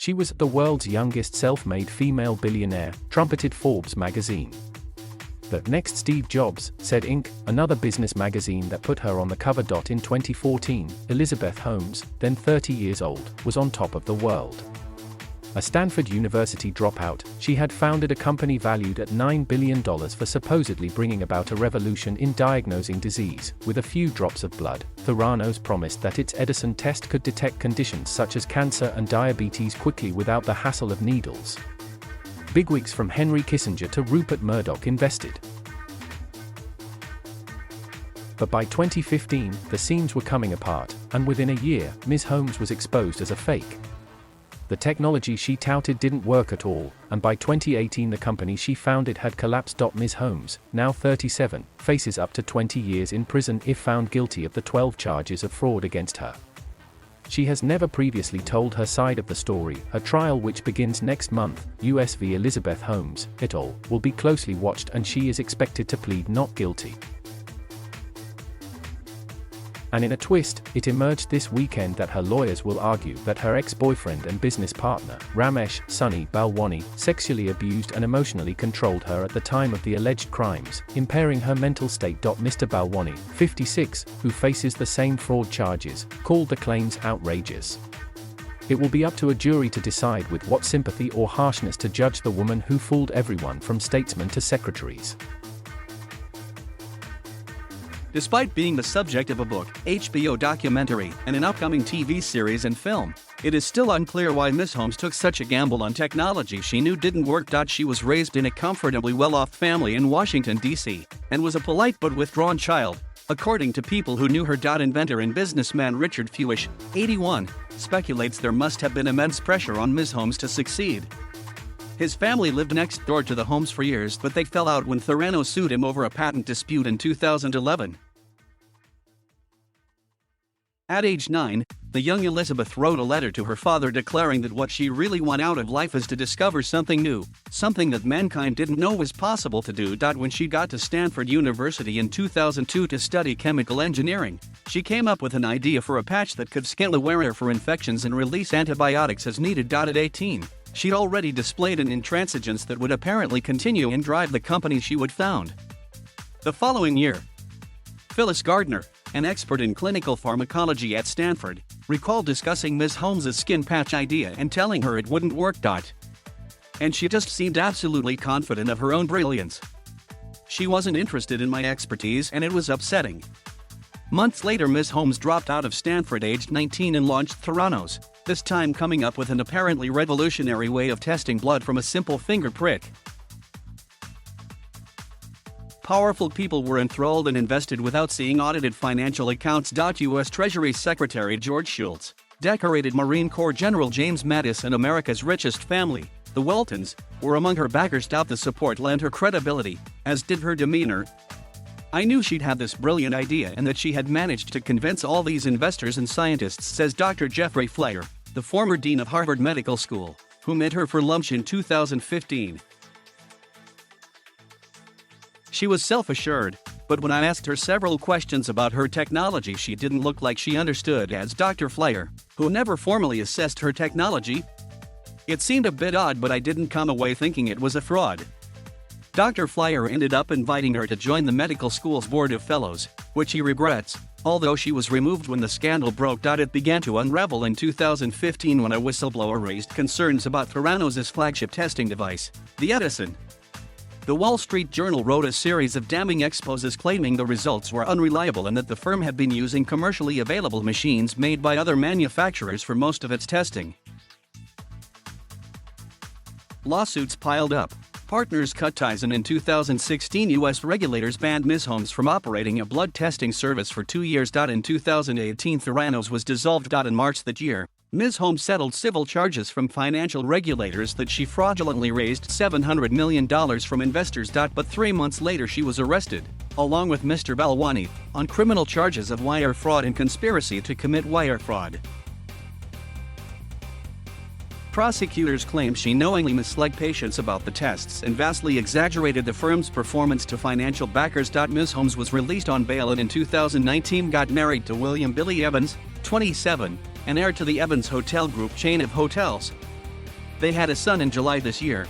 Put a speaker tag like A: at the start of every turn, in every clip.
A: She was the world's youngest self-made female billionaire, trumpeted Forbes magazine. The next Steve Jobs, said Inc., another business magazine that put her on the cover. In 2014, Elizabeth Holmes, then 30 years old, was on top of the world. A Stanford University dropout, she had founded a company valued at $9 billion for supposedly bringing about a revolution in diagnosing disease. With a few drops of blood, Theranos promised that its Edison test could detect conditions such as cancer and diabetes quickly without the hassle of needles. Bigwigs from Henry Kissinger to Rupert Murdoch invested. But by 2015, the seams were coming apart, and within a year, Ms. Holmes was exposed as a fake. The technology she touted didn't work at all, and by 2018 the company she founded had collapsed. Ms. Holmes, now 37, faces up to 20 years in prison if found guilty of the 12 charges of fraud against her. She has never previously told her side of the story. Her trial, which begins next month, US v. Elizabeth Holmes, et al., will be closely watched, and she is expected to plead not guilty. And in a twist, it emerged this weekend that her lawyers will argue that her ex-boyfriend and business partner, Ramesh Sunny Balwani, sexually abused and emotionally controlled her at the time of the alleged crimes, impairing her mental state. Mr. Balwani, 56, who faces the same fraud charges, called the claims outrageous. It will be up to a jury to decide with what sympathy or harshness to judge the woman who fooled everyone from statesmen to secretaries.
B: Despite being the subject of a book, HBO documentary, and an upcoming TV series and film, it is still unclear why Ms. Holmes took such a gamble on technology she knew didn't work. She was raised in a comfortably well-off family in Washington, D.C., and was a polite but withdrawn child, according to people who knew her. Inventor and businessman Richard Fewish, 81, speculates there must have been immense pressure on Ms. Holmes to succeed. His family lived next door to the Holmes for years, but they fell out when Theranos sued him over a patent dispute in 2011. At age 9, the young Elizabeth wrote a letter to her father declaring that what she really wanted out of life is to discover something new, something that mankind didn't know was possible to do. When she got to Stanford University in 2002 to study chemical engineering, she came up with an idea for a patch that could scan the wearer for infections and release antibiotics as needed. At 18, she'd already displayed an intransigence that would apparently continue and drive the company she would found. The following year, Phyllis Gardner, an expert in clinical pharmacology at Stanford, recalled discussing Ms. Holmes' skin patch idea and telling her it wouldn't work. And she just seemed absolutely confident of her own brilliance. She wasn't interested in my expertise, and it was upsetting. Months later, Ms. Holmes dropped out of Stanford aged 19 and launched Theranos, this time coming up with an apparently revolutionary way of testing blood from a simple finger prick. Powerful people were enthralled and invested without seeing audited financial accounts. U.S. Treasury Secretary George Shultz, decorated Marine Corps General James Mattis, and America's richest family, the Weltons, were among her backers. The support lent her credibility, as did her demeanor. I knew she'd had this brilliant idea and that she had managed to convince all these investors and scientists, says Dr. Jeffrey Fleyer, the former dean of Harvard Medical School, who met her for lunch in 2015. She was self-assured, but when I asked her several questions about her technology, she didn't look like she understood, adds Dr. Fleyer, who never formally assessed her technology. It seemed a bit odd, but I didn't come away thinking it was a fraud. Dr. Fleyer ended up inviting her to join the medical school's board of fellows, which he regrets, although she was removed when the scandal broke. It began to unravel in 2015 when a whistleblower raised concerns about Theranos' flagship testing device, the Edison. The Wall Street Journal wrote a series of damning exposes claiming the results were unreliable and that the firm had been using commercially available machines made by other manufacturers for most of its testing. Lawsuits piled up. Partners cut ties, and in 2016 U.S. regulators banned Ms. Holmes from operating a blood testing service for 2 years. In 2018 Theranos was dissolved. In March that year, Ms. Holmes settled civil charges from financial regulators that she fraudulently raised $700 million from investors. But 3 months later she was arrested, along with Mr. Balwani, on criminal charges of wire fraud and conspiracy to commit wire fraud. Prosecutors claim she knowingly misled patients about the tests and vastly exaggerated the firm's performance to financial backers. Ms. Holmes was released on bail and in 2019 got married to William Billy Evans, 27, an heir to the Evans Hotel Group chain of hotels. They had a son in July this year.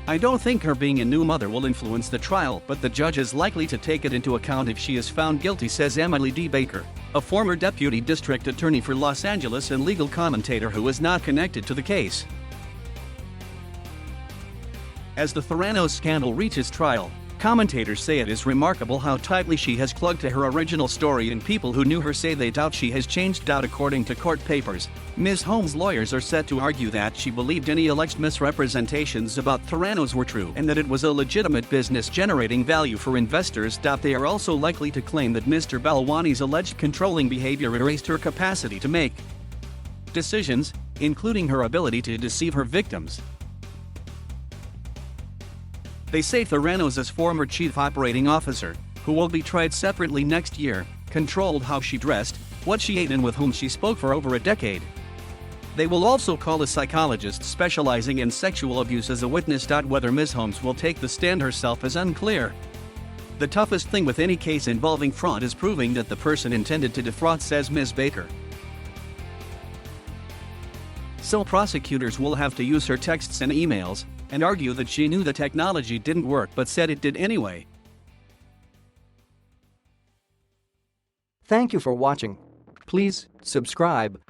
B: I don't think her being a new mother will influence the trial, but the judge is likely to take it into account if she is found guilty, says Emily D. Baker, a former deputy district attorney for Los Angeles and legal commentator who is not connected to the case. As the Theranos scandal reaches trial, commentators say it is remarkable how tightly she has clung to her original story, and people who knew her say they doubt she has changed. According to court papers, Ms. Holmes' lawyers are set to argue that she believed any alleged misrepresentations about Theranos were true and that it was a legitimate business generating value for investors. They are also likely to claim that Mr. Balwani's alleged controlling behavior erased her capacity to make decisions, including her ability to deceive her victims. They say Theranos' former chief operating officer, who will be tried separately next year, controlled how she dressed, what she ate, and with whom she spoke for over a decade. They will also call a psychologist specializing in sexual abuse as a witness. Whether Ms. Holmes will take the stand herself is unclear. The toughest thing with any case involving fraud is proving that the person intended to defraud, says Ms. Baker. So prosecutors will have to use her texts and emails and argue that she knew the technology didn't work but said it did anyway.
C: Thank you for watching. Please subscribe,